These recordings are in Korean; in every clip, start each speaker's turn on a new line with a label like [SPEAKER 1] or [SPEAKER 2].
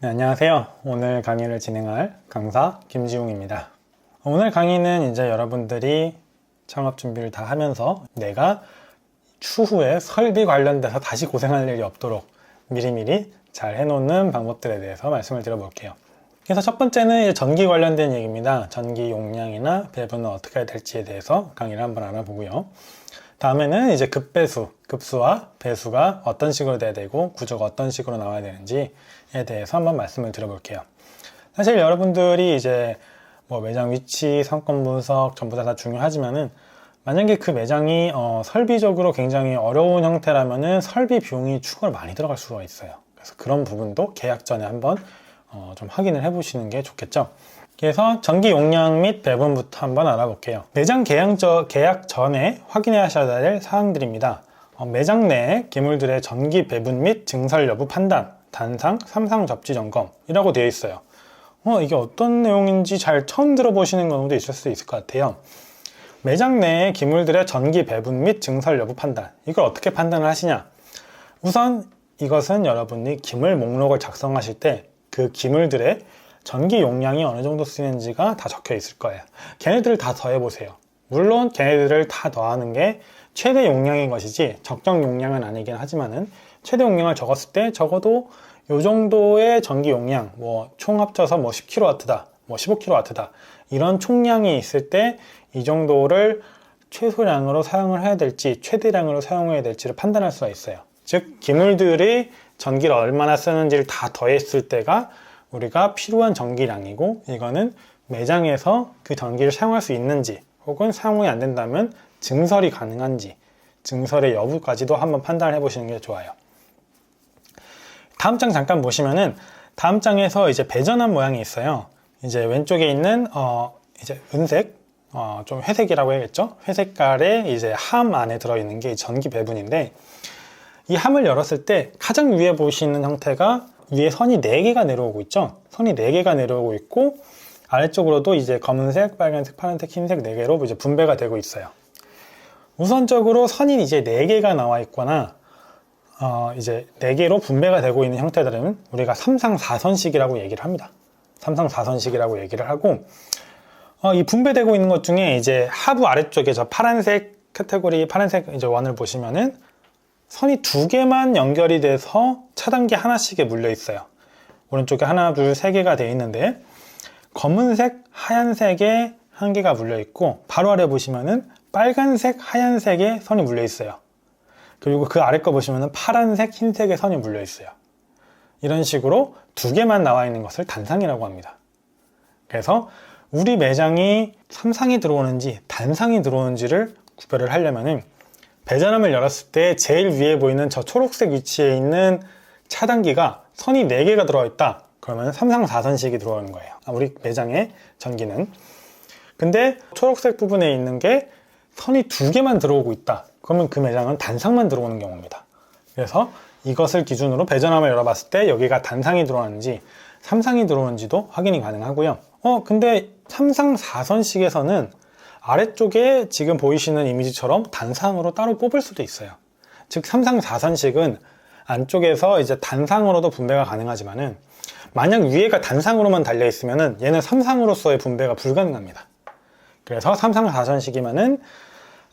[SPEAKER 1] 네, 안녕하세요. 오늘 강의를 진행할 강사 김지웅입니다. 오늘 강의는 이제 여러분들이 창업 준비를 다 하면서 내가 추후에 설비 관련돼서 다시 고생할 일이 없도록 미리미리 잘 해놓는 방법들에 대해서 말씀을 드려볼게요. 그래서 첫 번째는 이제 전기 관련된 얘기입니다. 전기 용량이나 배분은 어떻게 해야 될지에 대해서 강의를 한번 알아보고요. 다음에는 이제 급배수, 급수와 배수가 어떤 식으로 돼야 되고 구조가 어떤 식으로 나와야 되는지에 대해서 한번 말씀을 드려볼게요. 사실 여러분들이 이제 뭐 매장 위치, 상권 분석 전부 다 중요하지만은 만약에 그 매장이 설비적으로 굉장히 어려운 형태라면은 설비 비용이 추가로 많이 들어갈 수가 있어요. 그래서 그런 부분도 계약 전에 한번 좀 확인을 해보시는 게 좋겠죠. 그래서 전기 용량 및 배분부터 한번 알아볼게요. 매장 계약 전에 확인하셔야 될 사항들입니다. 매장 내 기물들의 전기 배분 및 증설 여부 판단, 단상, 삼상 접지 점검이라고 되어 있어요. 이게 어떤 내용인지 잘 처음 들어보시는 경우도 있을 수 있을 것 같아요. 매장 내의 기물들의 전기 배분 및 증설 여부 판단, 이걸 어떻게 판단을 하시냐? 우선 이것은 여러분이 기물 목록을 작성하실 때 그 기물들의 전기 용량이 어느 정도 쓰이는지가 다 적혀 있을 거예요. 걔네들을 다 더해 보세요. 물론 걔네들을 다 더하는 게 최대 용량인 것이지 적정 용량은 아니긴 하지만은 최대 용량을 적었을 때 적어도 이 정도의 전기 용량, 총 합쳐서 10kW다, 15kW다 이런 총량이 있을 때 이 정도를 최소량으로 사용을 해야 될지 최대량으로 사용해야 될지를 판단할 수가 있어요. 즉 기물들이 전기를 얼마나 쓰는지를 다 더했을 때가 우리가 필요한 전기량이고, 이거는 매장에서 그 전기를 사용할 수 있는지 혹은 사용이 안 된다면 증설이 가능한지, 증설의 여부까지도 한번 판단을 해보시는 게 좋아요. 다음 장 잠깐 보시면은 다음 장에서 이제 배전환 모양이 있어요. 이제 왼쪽에 있는 이제 은색, 좀 회색이라고 해야겠죠? 회색깔의 이제 함 안에 들어있는 게 전기 배분인데, 이 함을 열었을 때 가장 위에 보시는 형태가 위에 선이 4개가 내려오고 있죠. 선이 4개가 내려오고 있고 아래쪽으로도 이제 검은색, 빨간색, 파란색, 흰색 4개로 이제 분배가 되고 있어요. 우선적으로 선이 이제 4개가 나와 있거나 이제 4개로 분배가 되고 있는 형태들은 우리가 3상 4선식이라고 얘기를 합니다. 3상 4선식이라고 얘기를 하고, 이 분배되고 있는 것 중에 이제 하부 아래쪽에 저 파란색 카테고리, 파란색 이제 원을 보시면은 선이 2개만 연결이 돼서 차단기 하나씩에 물려 있어요. 오른쪽에 하나, 둘, 3개가 되어 있는데 검은색, 하얀색에 1개가 물려 있고 바로 아래 보시면은 빨간색, 하얀색에 선이 물려 있어요. 그리고 그 아래 거 보시면은 파란색, 흰색에 선이 물려 있어요. 이런 식으로 2개만 나와 있는 것을 단상이라고 합니다. 그래서 우리 매장이 삼상이 들어오는지 단상이 들어오는지를 구별을 하려면은 배전함을 열었을 때 제일 위에 보이는 저 초록색 위치에 있는 차단기가 선이 4개가 들어와 있다. 그러면 3상 4선식이 들어오는 거예요. 우리 매장의 전기는. 근데 초록색 부분에 있는 게 선이 2개만 들어오고 있다. 그러면 그 매장은 단상만 들어오는 경우입니다. 그래서 이것을 기준으로 배전함을 열어봤을 때 여기가 단상이 들어왔는지 3상이 들어오는지도 확인이 가능하고요. 근데 3상 4선식에서는 아래쪽에 지금 보이시는 이미지처럼 단상으로 따로 뽑을 수도 있어요. 즉 3상 4선식은 안쪽에서 이제 단상으로도 분배가 가능하지만은 만약 위에가 단상으로만 달려 있으면은 얘는 3상으로서의 분배가 불가능합니다. 그래서 3상 4선식이면은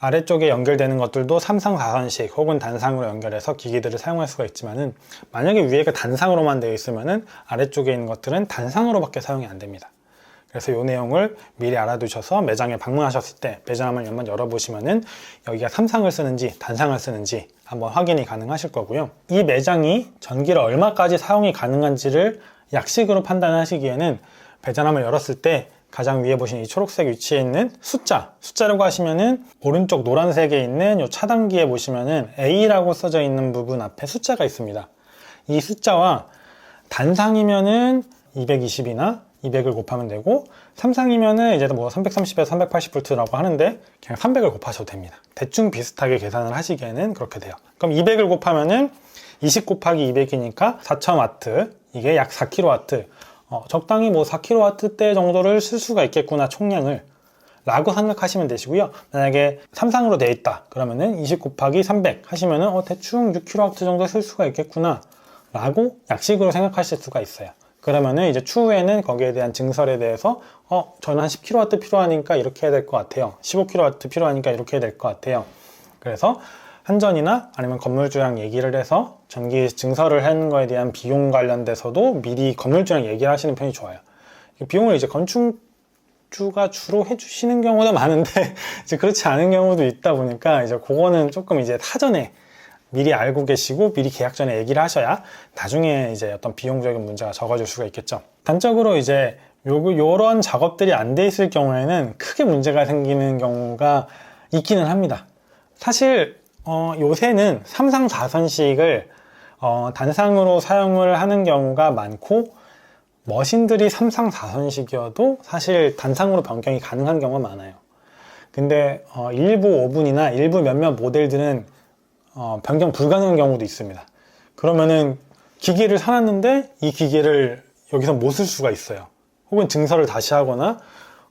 [SPEAKER 1] 아래쪽에 연결되는 것들도 3상 4선식 혹은 단상으로 연결해서 기기들을 사용할 수가 있지만은 만약에 위에가 단상으로만 되어 있으면은 아래쪽에 있는 것들은 단상으로밖에 사용이 안 됩니다. 그래서 이 내용을 미리 알아두셔서 매장에 방문하셨을 때 배전함을 한번 열어보시면은 여기가 3상을 쓰는지 단상을 쓰는지 한번 확인이 가능하실 거고요. 이 매장이 전기를 얼마까지 사용이 가능한지를 약식으로 판단하시기에는 배전함을 열었을 때 가장 위에 보시는 이 초록색 위치에 있는 숫자라고 하시면은 오른쪽 노란색에 있는 이 차단기에 보시면은 A라고 써져 있는 부분 앞에 숫자가 있습니다. 이 숫자와 단상이면은 220이나 200을 곱하면 되고, 3상이면은 이제 330에서 380V라고 하는데 그냥 300을 곱하셔도 됩니다. 대충 비슷하게 계산을 하시기에는 그렇게 돼요. 그럼 200을 곱하면은 20 곱하기 200이니까 4000W, 이게 약 4kW. 적당히 4kW대 정도를 쓸 수가 있겠구나, 총량을 라고 생각하시면 되시고요. 만약에 3상으로 되어 있다 그러면은 20 곱하기 300 하시면은 대충 6kW 정도 쓸 수가 있겠구나 라고 약식으로 생각하실 수가 있어요. 그러면은 이제 추후에는 거기에 대한 증설에 대해서 저는 한 10kW 필요하니까 이렇게 해야 될 것 같아요. 15kW 필요하니까 이렇게 해야 될 것 같아요. 그래서 한전이나 아니면 건물주랑 얘기를 해서 전기 증설을 하는 거에 대한 비용 관련돼서도 미리 건물주랑 얘기를 하시는 편이 좋아요. 비용을 이제 건축주가 주로 해주시는 경우도 많은데 이제 그렇지 않은 경우도 있다 보니까 이제 그거는 조금 이제 사전에 미리 알고 계시고 미리 계약 전에 얘기를 하셔야 나중에 이제 어떤 비용적인 문제가 적어질 수가 있겠죠. 단적으로 이제 요런 작업들이 안 돼 있을 경우에는 크게 문제가 생기는 경우가 있기는 합니다. 사실 요새는 3상 4선식을 단상으로 사용을 하는 경우가 많고 머신들이 3상 4선식이어도 사실 단상으로 변경이 가능한 경우가 많아요. 근데 일부 오븐이나 일부 몇몇 모델들은 변경 불가능한 경우도 있습니다. 그러면은 기계를 사놨는데 이 기계를 여기서 못 쓸 수가 있어요. 혹은 증설을 다시 하거나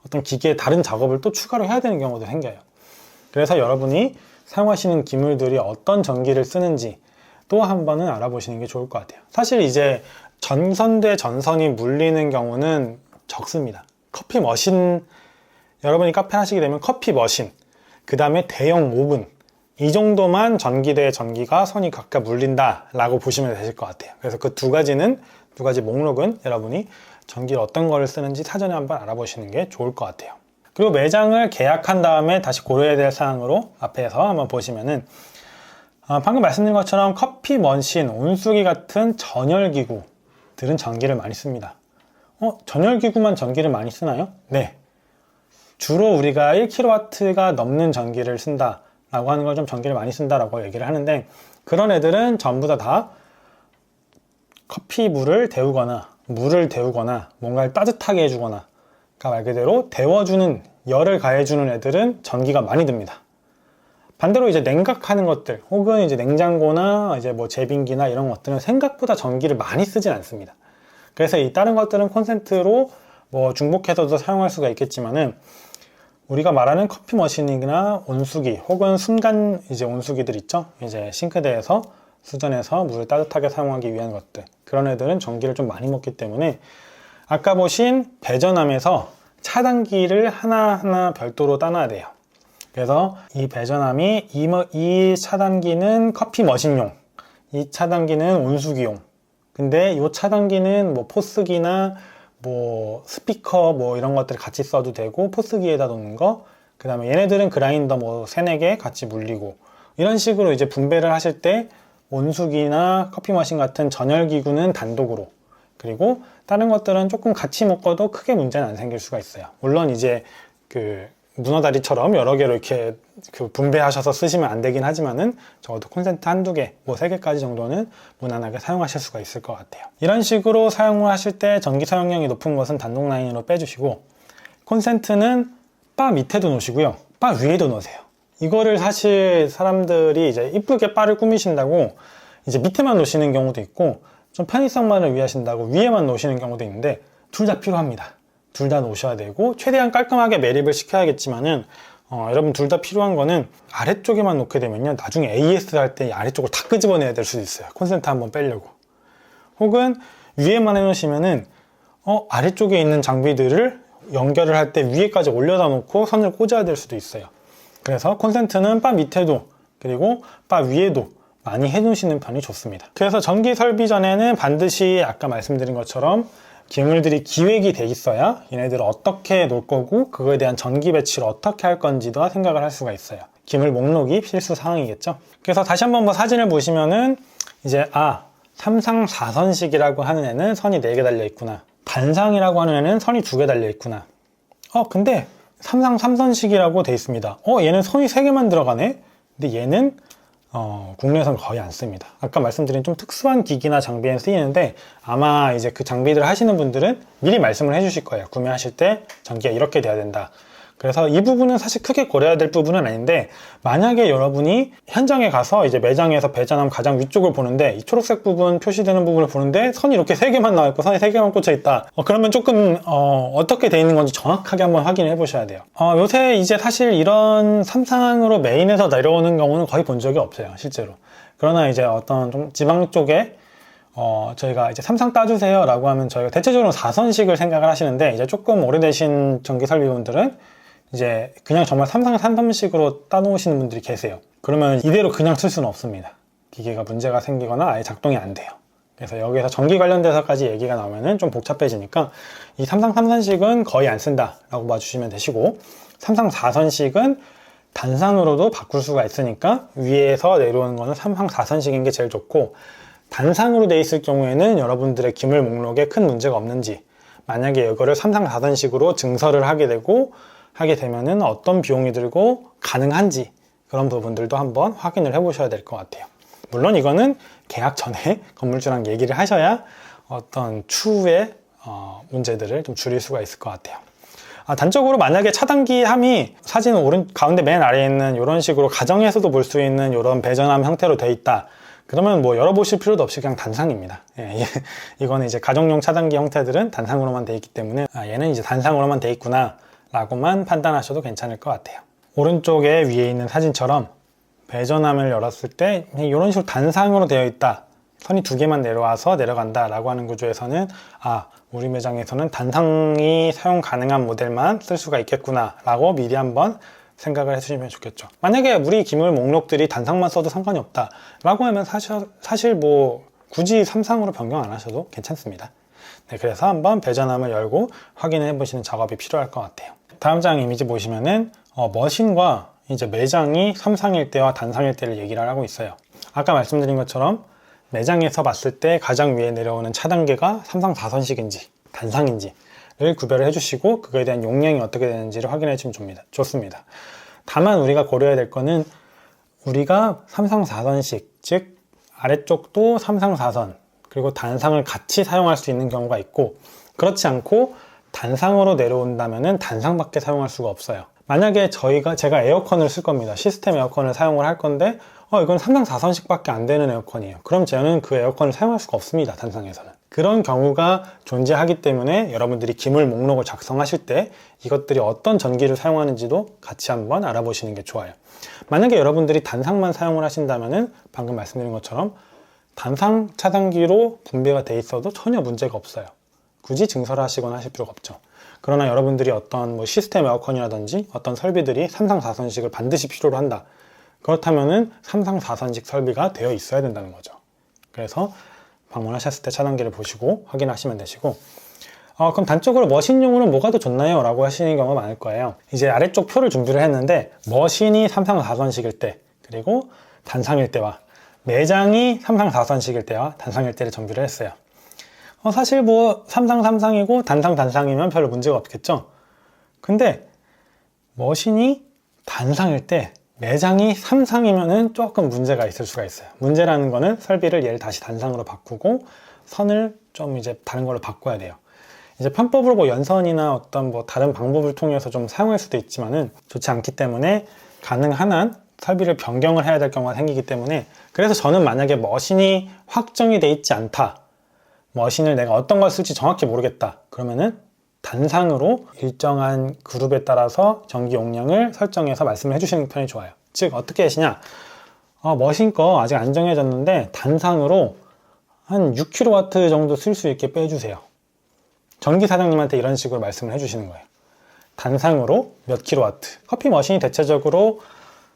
[SPEAKER 1] 어떤 기계에 다른 작업을 또 추가로 해야 되는 경우도 생겨요. 그래서 여러분이 사용하시는 기물들이 어떤 전기를 쓰는지 또 한 번은 알아보시는 게 좋을 것 같아요. 사실 이제 전선 대 전선이 물리는 경우는 적습니다. 커피 머신, 여러분이 카페 하시게 되면 커피 머신, 그 다음에 대형 오븐, 이 정도만 전기 대 전기가 선이 각각 물린다 라고 보시면 되실 것 같아요. 그래서 그 두 가지 목록은 여러분이 전기를 어떤 거를 쓰는지 사전에 한번 알아보시는 게 좋을 것 같아요. 그리고 매장을 계약한 다음에 다시 고려해야 될 사항으로 앞에서 한번 보시면은 방금 말씀드린 것처럼 커피 머신, 온수기 같은 전열기구들은 전기를 많이 씁니다. 전열기구만 전기를 많이 쓰나요? 네. 주로 우리가 1kW가 넘는 전기를 쓴다 라고 하는 걸 좀 전기를 많이 쓴다라고 얘기를 하는데, 그런 애들은 전부 다 커피 물을 데우거나 뭔가를 따뜻하게 해주거나, 그러니까 말 그대로 데워주는, 열을 가해주는 애들은 전기가 많이 듭니다. 반대로 이제 냉각하는 것들 혹은 이제 냉장고나 이제 뭐 제빙기나 이런 것들은 생각보다 전기를 많이 쓰진 않습니다. 그래서 이 다른 것들은 콘센트로 뭐 중복해서도 사용할 수가 있겠지만은, 우리가 말하는 커피 머신이나 온수기 혹은 순간 이제 온수기들 있죠. 이제 싱크대에서 수전에서 물을 따뜻하게 사용하기 위한 것들, 그런 애들은 전기를 좀 많이 먹기 때문에 아까 보신 배전함에서 차단기를 하나하나 별도로 따놔야 돼요. 그래서 이 배전함이 이 차단기는 커피 머신용, 이 차단기는 온수기용, 근데 이 차단기는 뭐 포스기나 뭐 스피커 뭐 이런 것들을 같이 써도 되고, 포스기에다 놓는 거, 그 다음에 얘네들은 그라인더 뭐 3-4개 같이 물리고, 이런 식으로 이제 분배를 하실 때 온수기나 커피 머신 같은 전열기구는 단독으로, 그리고 다른 것들은 조금 같이 묶어도 크게 문제는 안 생길 수가 있어요. 물론 이제 그 문어다리처럼 여러 개로 이렇게 분배하셔서 쓰시면 안 되긴 하지만은 적어도 콘센트 한두 개, 뭐 3개까지 정도는 무난하게 사용하실 수가 있을 것 같아요. 이런 식으로 사용을 하실 때 전기 사용량이 높은 것은 단독 라인으로 빼주시고, 콘센트는 바 밑에도 놓으시고요, 바 위에도 놓으세요. 이거를 사실 사람들이 이제 이쁘게 바를 꾸미신다고 이제 밑에만 놓으시는 경우도 있고, 좀 편의성만을 위하신다고 위에만 놓으시는 경우도 있는데, 둘 다 필요합니다. 둘 다 놓으셔야 되고, 최대한 깔끔하게 매립을 시켜야겠지만은 여러분 둘 다 필요한 거는, 아래쪽에만 놓게 되면요, 나중에 AS 할 때 아래쪽을 다 끄집어내야 될 수도 있어요. 콘센트 한번 빼려고. 혹은 위에만 해놓으시면은 아래쪽에 있는 장비들을 연결을 할 때 위에까지 올려다 놓고 선을 꽂아야 될 수도 있어요. 그래서 콘센트는 바 밑에도 그리고 바 위에도 많이 해놓으시는 편이 좋습니다. 그래서 전기 설비 전에는 반드시 아까 말씀드린 것처럼 기물들이 기획이 돼 있어야 얘네들을 어떻게 놓을 거고 그거에 대한 전기 배치를 어떻게 할 건지도 생각을 할 수가 있어요. 기물 목록이 필수 사항이겠죠. 그래서 다시 한번 뭐 사진을 보시면은 이제 3상 4선식이라고 하는 애는 선이 4개 달려 있구나, 단상이라고 하는 애는 선이 2개 달려 있구나, 근데 3상 3선식이라고 돼 있습니다. 얘는 선이 3개만 들어가네. 근데 얘는 국내에서는 거의 안 씁니다. 아까 말씀드린 좀 특수한 기기나 장비에 쓰이는데, 아마 이제 그 장비들 하시는 분들은 미리 말씀을 해주실 거예요. 구매하실 때 전기가 이렇게 돼야 된다. 그래서 이 부분은 사실 크게 고려해야 될 부분은 아닌데, 만약에 여러분이 현장에 가서 이제 매장에서 배전함 가장 위쪽을 보는데 이 초록색 부분 표시되는 부분을 보는데 선이 이렇게 3개만 나와 있고 선이 3개만 꽂혀 있다. 그러면 조금 어떻게 돼 있는 건지 정확하게 한번 확인해 보셔야 돼요. 요새 이제 사실 이런 3상으로 메인에서 내려오는 경우는 거의 본 적이 없어요, 실제로. 그러나 이제 어떤 좀 지방 쪽에 저희가 이제 삼상 따주세요 라고 하면 저희가 대체적으로 4선식을 생각을 하시는데, 이제 조금 오래되신 전기 설비분들은 이제 그냥 정말 삼상 3선식으로 따놓으시는 분들이 계세요. 그러면 이대로 그냥 쓸 수는 없습니다. 기계가 문제가 생기거나 아예 작동이 안 돼요. 그래서 여기서 전기 관련돼서까지 얘기가 나오면은 좀 복잡해지니까 이 삼상 3선식은 거의 안 쓴다 라고 봐주시면 되시고, 삼상 4선식은 단상으로도 바꿀 수가 있으니까 위에서 내려오는 거는 삼상 4선식인 게 제일 좋고, 단상으로 돼 있을 경우에는 여러분들의 기물 목록에 큰 문제가 없는지, 만약에 이거를 삼상 4선식으로 증설을 하게 되면은 어떤 비용이 들고 가능한지, 그런 부분들도 한번 확인을 해 보셔야 될 것 같아요. 물론 이거는 계약 전에 건물주랑 얘기를 하셔야 어떤 추후의 문제들을 좀 줄일 수가 있을 것 같아요. 단적으로 만약에 차단기 함이 사진 가운데 맨 아래에 있는 이런 식으로 가정에서도 볼 수 있는 이런 배전함 형태로 되어 있다, 그러면 뭐 열어보실 필요도 없이 그냥 단상입니다. 이거는 이제 가정용 차단기 형태들은 단상으로만 되어 있기 때문에 얘는 이제 단상으로만 되어 있구나 라고만 판단하셔도 괜찮을 것 같아요. 오른쪽에 위에 있는 사진처럼 배전함을 열었을 때 이런 식으로 단상으로 되어 있다, 선이 2개만 내려와서 내려간다 라고 하는 구조에서는 우리 매장에서는 단상이 사용 가능한 모델만 쓸 수가 있겠구나 라고 미리 한번 생각을 해주시면 좋겠죠. 만약에 우리 기물 목록들이 단상만 써도 상관이 없다 라고 하면 사실 뭐 굳이 삼상으로 변경 안 하셔도 괜찮습니다. 네, 그래서 한번 배전함을 열고 확인해 보시는 작업이 필요할 것 같아요. 다음 장 이미지 보시면은 머신과 이제 매장이 삼상일 때와 단상일 때를 얘기를 하고 있어요. 아까 말씀드린 것처럼 매장에서 봤을 때 가장 위에 내려오는 차단계가 삼상 4선식인지 단상인지 를 구별을 해주시고, 그거에 대한 용량이 어떻게 되는지를 확인해 주시면 좋습니다. 다만 우리가 고려해야 될 거는, 우리가 삼상 4선식, 즉 아래쪽도 삼상 4선 그리고 단상을 같이 사용할 수 있는 경우가 있고, 그렇지 않고 단상으로 내려온다면은 단상밖에 사용할 수가 없어요. 만약에 제가 에어컨을 쓸 겁니다. 시스템 에어컨을 사용을 할 건데 이건 삼상 4선식밖에 안 되는 에어컨이에요. 그럼 저는 그 에어컨을 사용할 수가 없습니다. 단상에서는. 그런 경우가 존재하기 때문에 여러분들이 기물 목록을 작성하실 때 이것들이 어떤 전기를 사용하는지도 같이 한번 알아보시는 게 좋아요. 만약에 여러분들이 단상만 사용을 하신다면은 방금 말씀드린 것처럼 단상 차단기로 분배가 돼 있어도 전혀 문제가 없어요. 굳이 증설을 하시거나 하실 필요가 없죠. 그러나 여러분들이 어떤 시스템 에어컨이라든지 어떤 설비들이 삼상 4선식을 반드시 필요로 한다, 그렇다면은 삼상 4선식 설비가 되어 있어야 된다는 거죠. 그래서 방문하셨을 때 차단기를 보시고 확인하시면 되시고, 그럼 단적으로 머신용으로는 뭐가 더 좋나요? 라고 하시는 경우가 많을 거예요. 이제 아래쪽 표를 준비를 했는데, 머신이 삼상 4선식일 때, 그리고 단상일 때와 매장이 삼상 4선식일 때와 단상일 때를 준비를 했어요. 사실 삼상 3상이고 단상 단상이면 별로 문제가 없겠죠. 근데 머신이 단상일 때 매장이 3상이면은 조금 문제가 있을 수가 있어요. 문제라는 거는 설비를 얘를 다시 단상으로 바꾸고 선을 좀 이제 다른 걸로 바꿔야 돼요. 이제 편법으로 연선이나 어떤 다른 방법을 통해서 좀 사용할 수도 있지만은 좋지 않기 때문에 가능한 한 설비를 변경을 해야 될 경우가 생기기 때문에, 그래서 저는 만약에 머신이 확정이 돼 있지 않다, 머신을 내가 어떤 걸 쓸지 정확히 모르겠다, 그러면은 단상으로 일정한 그룹에 따라서 전기 용량을 설정해서 말씀을 해주시는 편이 좋아요. 즉 어떻게 하시냐, 머신 거 아직 안 정해졌는데 단상으로 한 6kW 정도 쓸 수 있게 빼주세요. 전기 사장님한테 이런 식으로 말씀을 해주시는 거예요. 단상으로 몇 킬로와트. 커피 머신이 대체적으로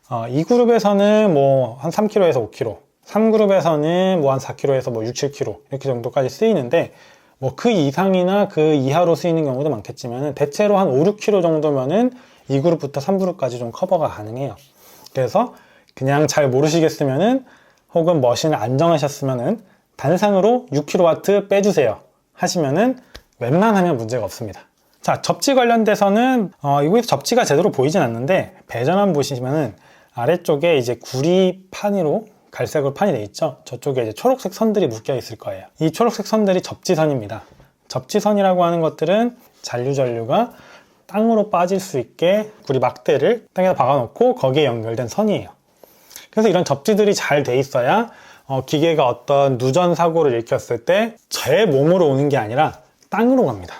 [SPEAKER 1] 2그룹에서는 한 3kg에서 5kg, 3그룹에서는 한 4kg에서 6, 7kg 이렇게 정도까지 쓰이는데, 그 이상이나 그 이하로 쓰이는 경우도 많겠지만 대체로 한 5, 6kg 정도면은 2그룹부터 3그룹까지 좀 커버가 가능해요. 그래서 그냥 잘 모르시겠으면은, 혹은 머신을 안 정하셨으면은 단상으로 6kW 빼주세요 하시면은 웬만하면 문제가 없습니다. 자, 접지 관련돼서는 이곳에서 접지가 제대로 보이진 않는데, 배전함 보시면은 아래쪽에 이제 구리판으로 갈색으로 판이 돼 있죠. 저쪽에 이제 초록색 선들이 묶여 있을 거예요. 이 초록색 선들이 접지선입니다. 접지선이라고 하는 것들은 잔류전류가 땅으로 빠질 수 있게 구리 막대를 땅에다 박아놓고 거기에 연결된 선이에요. 그래서 이런 접지들이 잘 돼 있어야 기계가 어떤 누전 사고를 일으켰을 때 제 몸으로 오는 게 아니라 땅으로 갑니다.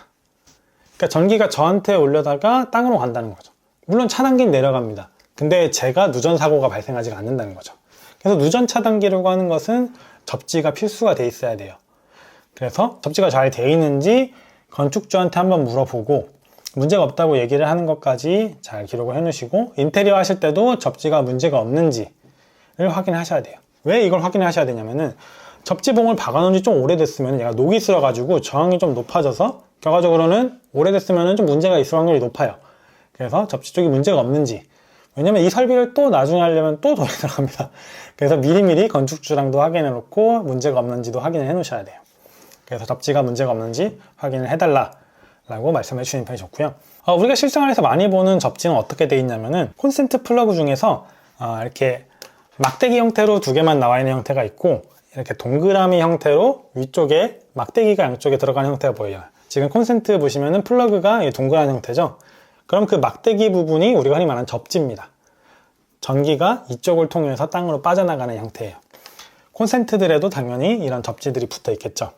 [SPEAKER 1] 그러니까 전기가 저한테 올려다가 땅으로 간다는 거죠. 물론 차단기는 내려갑니다. 근데 제가 누전 사고가 발생하지 않는다는 거죠. 그래서 누전 차단기라고 하는 것은 접지가 필수가 돼 있어야 돼요. 그래서 접지가 잘 되어 있는지 건축주한테 한번 물어보고 문제가 없다고 얘기를 하는 것까지 잘 기록을 해 놓으시고, 인테리어 하실 때도 접지가 문제가 없는지를 확인하셔야 돼요. 왜 이걸 확인하셔야 되냐면은 접지봉을 박아 놓은 지 좀 오래됐으면 얘가 녹이 슬어 가지고 저항이 좀 높아져서 결과적으로는 오래됐으면 좀 문제가 있을 확률이 높아요. 그래서 접지 쪽이 문제가 없는지, 왜냐면 이 설비를 또 나중에 하려면 또 돈이 들어갑니다. 그래서 미리미리 건축주랑도 확인해 놓고 문제가 없는지도 확인을 해 놓으셔야 돼요. 그래서 접지가 문제가 없는지 확인을 해달라 라고 말씀해 주시는 편이 좋고요. 우리가 실생활에서 많이 보는 접지는 어떻게 되어 있냐면은 콘센트 플러그 중에서 이렇게 막대기 형태로 두 개만 나와 있는 형태가 있고, 이렇게 동그라미 형태로 위쪽에 막대기가 양쪽에 들어가는 형태가 보여요. 지금 콘센트 보시면은 플러그가 동그란 형태죠. 그럼 그 막대기 부분이 우리가 흔히 말하는 접지입니다. 전기가 이쪽을 통해서 땅으로 빠져나가는 형태예요. 콘센트들에도 당연히 이런 접지들이 붙어 있겠죠.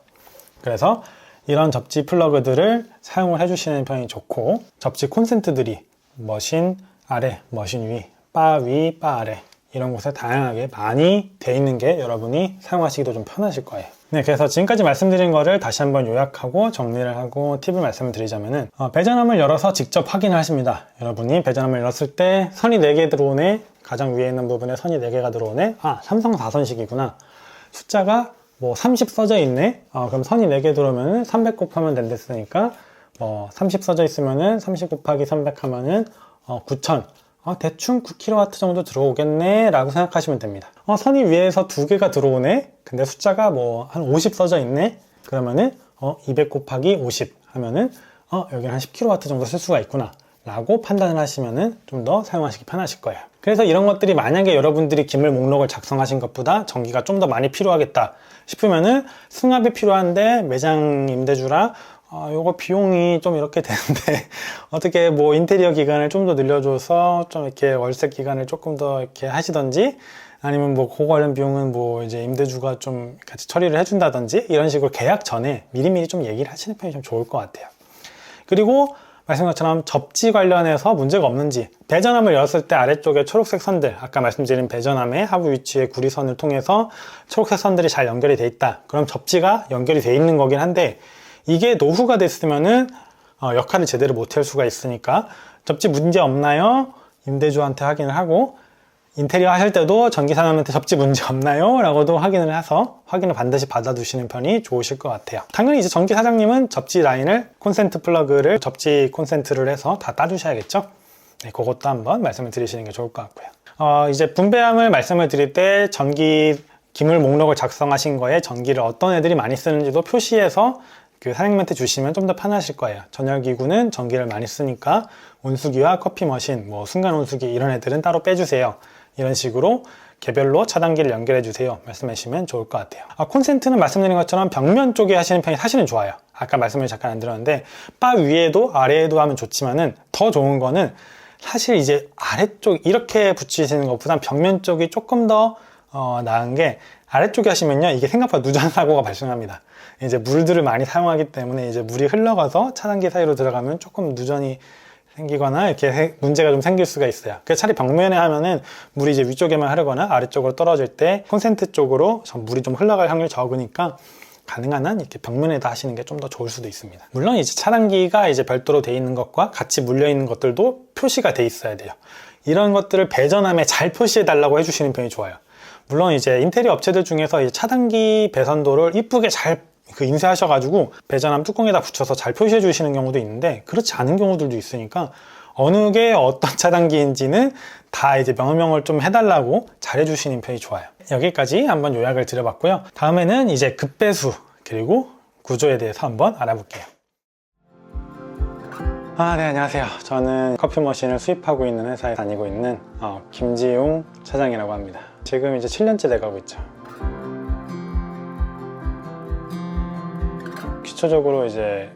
[SPEAKER 1] 그래서 이런 접지 플러그들을 사용을 해주시는 편이 좋고, 접지 콘센트들이 머신 아래, 머신 위, 바 위, 바 아래 이런 곳에 다양하게 많이 돼 있는 게 여러분이 사용하시기도 좀 편하실 거예요. 네, 그래서 지금까지 말씀드린 거를 다시 한번 요약하고 정리를 하고 팁을 말씀을 드리자면은, 배전함을 열어서 직접 확인을 하십니다. 여러분이 배전함을 열었을 때 선이 4개 들어오네, 가장 위에 있는 부분에 선이 4개가 들어오네, 삼성 4선식이구나, 숫자가 뭐 30 써져 있네, 그럼 선이 4개 들어오면 300 곱하면 된댔으니까 30 써져 있으면은 30 곱하기 300 하면은 9000, 대충 9kW 정도 들어오겠네 라고 생각하시면 됩니다. 선이 위에서 2개가 들어오네, 근데 숫자가 뭐 한 50 써져 있네, 그러면은 200 곱하기 50 하면은 여기는 한 10kW 정도 쓸 수가 있구나 라고 판단을 하시면은 좀 더 사용하시기 편하실 거예요. 그래서 이런 것들이 만약에 여러분들이 기물 목록을 작성하신 것보다 전기가 좀 더 많이 필요하겠다 싶으면은 승합이 필요한데 매장 임대주라 요거 비용이 좀 이렇게 되는데 어떻게 뭐 인테리어 기간을 좀 더 늘려줘서 좀 이렇게 월세 기간을 조금 더 이렇게 하시던지, 아니면 뭐 그거 관련 비용은 뭐 이제 임대주가 좀 같이 처리를 해준다든지, 이런 식으로 계약 전에 미리미리 좀 얘기를 하시는 편이 좀 좋을 것 같아요. 그리고 말씀드린 것처럼 접지 관련해서 문제가 없는지, 배전함을 열었을 때 아래쪽에 초록색 선들, 아까 말씀드린 배전함의 하부 위치에 구리선을 통해서 초록색 선들이 잘 연결이 돼 있다, 그럼 접지가 연결이 돼 있는 거긴 한데, 이게 노후가 됐으면은 역할을 제대로 못할 수가 있으니까 접지 문제 없나요? 임대주한테 확인을 하고, 인테리어 하실 때도 전기사님한테 접지 문제 없나요? 라고도 확인을 해서 확인을 반드시 받아두시는 편이 좋으실 것 같아요. 당연히 이제 전기사장님은 접지 라인을, 콘센트 플러그를 접지 콘센트를 해서 다 따주셔야겠죠? 네, 그것도 한번 말씀을 드리시는 게 좋을 것 같고요. 이제 분배함을 말씀을 드릴 때 전기 기물 목록을 작성하신 거에 전기를 어떤 애들이 많이 쓰는지도 표시해서 그 사장님한테 주시면 좀 더 편하실 거예요. 전열기구는 전기를 많이 쓰니까 온수기와 커피 머신, 뭐 순간 온수기 이런 애들은 따로 빼주세요. 이런 식으로 개별로 차단기를 연결해 주세요 말씀해 주시면 좋을 것 같아요. 콘센트는 말씀드린 것처럼 벽면 쪽에 하시는 편이 사실은 좋아요. 아까 말씀을 잠깐 안 드렸는데 바 위에도 아래에도 하면 좋지만은 더 좋은 거는 사실 이제 아래쪽 이렇게 붙이시는 것보다 벽면 쪽이 조금 더 나은 게, 아래쪽에 하시면요 이게 생각보다 누전 사고가 발생합니다. 이제 물들을 많이 사용하기 때문에 이제 물이 흘러가서 차단기 사이로 들어가면 조금 누전이 생기거나 이렇게 문제가 좀 생길 수가 있어요. 그래서 차라리 벽면에 하면은 물이 이제 위쪽에만 흐르거나 아래쪽으로 떨어질 때 콘센트 쪽으로 물이 좀 흘러갈 확률이 적으니까 가능한 한 이렇게 벽면에다 하시는 게 좀 더 좋을 수도 있습니다. 물론 이제 차단기가 이제 별도로 돼 있는 것과 같이 물려 있는 것들도 표시가 돼 있어야 돼요. 이런 것들을 배전함에 잘 표시해 달라고 해주시는 편이 좋아요. 물론 이제 인테리어 업체들 중에서 이 차단기 배선도를 이쁘게 잘 인쇄하셔가지고 배전함 뚜껑에다 붙여서 잘 표시해 주시는 경우도 있는데, 그렇지 않은 경우들도 있으니까 어느 게 어떤 차단기인지는 다 이제 명명을 좀 해달라고 잘 해주시는 편이 좋아요. 여기까지 한번 요약을 드려봤고요. 다음에는 이제 급배수 그리고 구조에 대해서 한번 알아볼게요. 네, 안녕하세요. 저는 커피 머신을 수입하고 있는 회사에 다니고 있는 김지용 차장이라고 합니다. 지금 이제 7년째 돼가고 있죠. 기초적으로 이제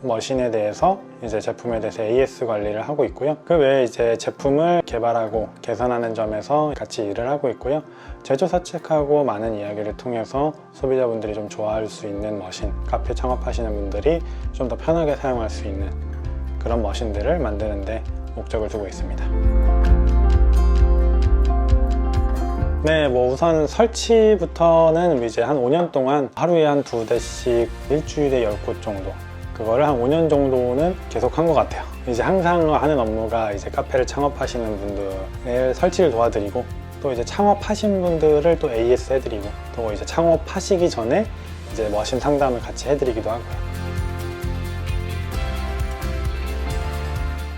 [SPEAKER 1] 머신에 대해서, 이제 제품에 대해서 AS 관리를 하고 있고요. 그 외에 이제 제품을 개발하고 개선하는 점에서 같이 일을 하고 있고요. 제조사 체크하고 많은 이야기를 통해서 소비자분들이 좀 좋아할 수 있는 머신, 카페 창업하시는 분들이 좀 더 편하게 사용할 수 있는 그런 머신들을 만드는 데 목적을 두고 있습니다. 네, 뭐 우선 설치부터는 이제 한 5년 동안 하루에 한 2대씩 일주일에 10곳 정도, 그거를 한 5년 정도는 계속 한 것 같아요. 이제 항상 하는 업무가 이제 카페를 창업하시는 분들의 설치를 도와드리고, 또 이제 창업하신 분들을 또 AS 해드리고, 또 이제 창업하시기 전에 이제 머신 상담을 같이 해드리기도 하고요.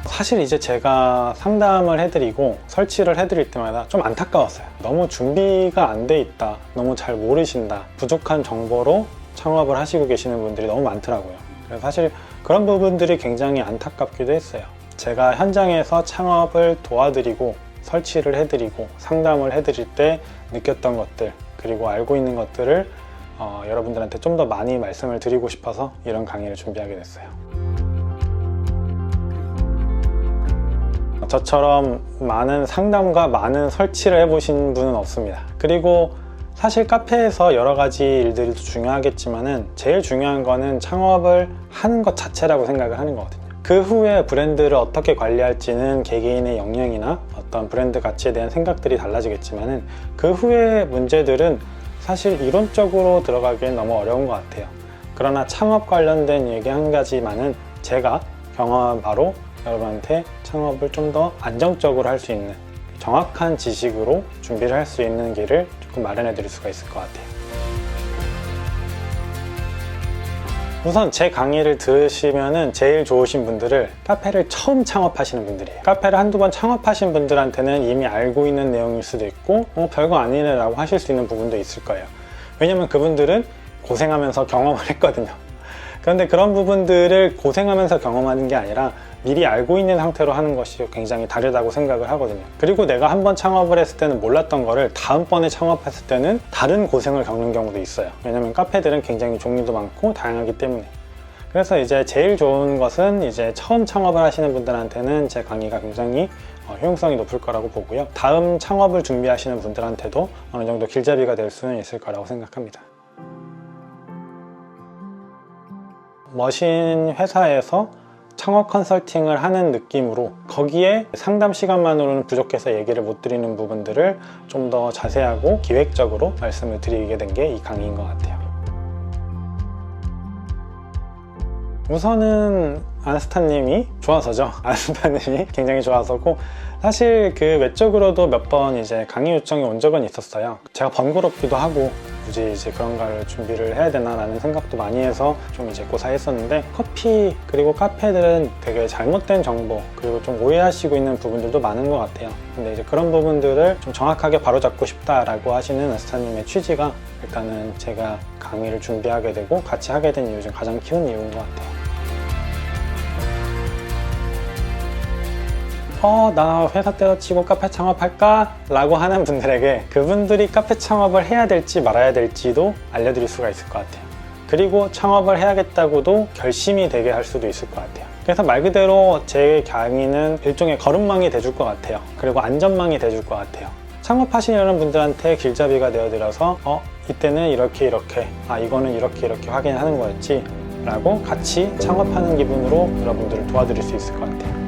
[SPEAKER 1] 사실 이제 제가 상담을 해드리고 설치를 해드릴 때마다 좀 안타까웠어요. 너무 준비가 안 돼 있다, 너무 잘 모르신다, 부족한 정보로 창업을 하시고 계시는 분들이 너무 많더라고요. 그래서 사실 그런 부분들이 굉장히 안타깝기도 했어요. 제가 현장에서 창업을 도와드리고 설치를 해드리고 상담을 해드릴 때 느꼈던 것들, 그리고 알고 있는 것들을 여러분들한테 좀 더 많이 말씀을 드리고 싶어서 이런 강의를 준비하게 됐어요. 저처럼 많은 상담과 많은 설치를 해보신 분은 없습니다. 그리고 사실 카페에서 여러 가지 일들이 중요하겠지만은 제일 중요한 거는 창업을 하는 것 자체라고 생각을 하는 거거든요. 그 후에 브랜드를 어떻게 관리할지는 개개인의 역량이나 어떤 브랜드 가치에 대한 생각들이 달라지겠지만은 그 후의 문제들은 사실 이론적으로 들어가기엔 너무 어려운 것 같아요. 그러나 창업 관련된 얘기 한 가지만은 제가 경험한 바로 여러분한테 창업을 좀 더 안정적으로 할 수 있는, 정확한 지식으로 준비를 할 수 있는 길을 조금 마련해 드릴 수가 있을 것 같아요. 우선 제 강의를 들으시면은 제일 좋으신 분들을 카페를 처음 창업하시는 분들이에요. 카페를 한두 번 창업하신 분들한테는 이미 알고 있는 내용일 수도 있고 별거 아니네 라고 하실 수 있는 부분도 있을 거예요. 왜냐면 그분들은 고생하면서 경험을 했거든요. 그런데 그런 부분들을 고생하면서 경험하는 게 아니라 미리 알고 있는 상태로 하는 것이 굉장히 다르다고 생각을 하거든요. 그리고 내가 한번 창업을 했을 때는 몰랐던 거를 다음번에 창업했을 때는 다른 고생을 겪는 경우도 있어요. 왜냐면 카페들은 굉장히 종류도 많고 다양하기 때문에. 그래서 이제 제일 좋은 것은 이제 처음 창업을 하시는 분들한테는 제 강의가 굉장히 효용성이 높을 거라고 보고요. 다음 창업을 준비하시는 분들한테도 어느 정도 길잡이가 될 수는 있을 거라고 생각합니다. 머신 회사에서 창업 컨설팅을 하는 느낌으로 거기에 상담 시간만으로는 부족해서 얘기를 못 드리는 부분들을 좀 더 자세하고 기획적으로 말씀을 드리게 된 게 이 강의인 것 같아요. 우선은 안스타님이 좋아서죠. 안스타님이 굉장히 좋아서고, 사실 그 외적으로도 몇 번 이제 강의 요청이 온 적은 있었어요. 제가 번거롭기도 하고 굳이 이제 그런 걸 준비를 해야 되나 라는 생각도 많이 해서 좀 이제 고사했었는데, 커피 그리고 카페들은 되게 잘못된 정보 그리고 좀 오해하시고 있는 부분들도 많은 것 같아요. 근데 이제 그런 부분들을 좀 정확하게 바로잡고 싶다라고 하시는 안스타님의 취지가 일단은 제가 강의를 준비하게 되고 같이 하게 된 이유 중 가장 큰 이유인 것 같아요. 나 회사 때려치고 카페 창업할까? 라고 하는 분들에게 그분들이 카페 창업을 해야 될지 말아야 될지도 알려드릴 수가 있을 것 같아요. 그리고 창업을 해야겠다고도 결심이 되게 할 수도 있을 것 같아요. 그래서 말 그대로 제 강의는 일종의 걸음망이 돼줄 것 같아요. 그리고 안전망이 돼줄 것 같아요. 창업하시려는 분들한테 길잡이가 되어드려서 이때는 이렇게 이거는 이렇게 확인하는 거였지 라고 같이 창업하는 기분으로 여러분들을 도와드릴 수 있을 것 같아요.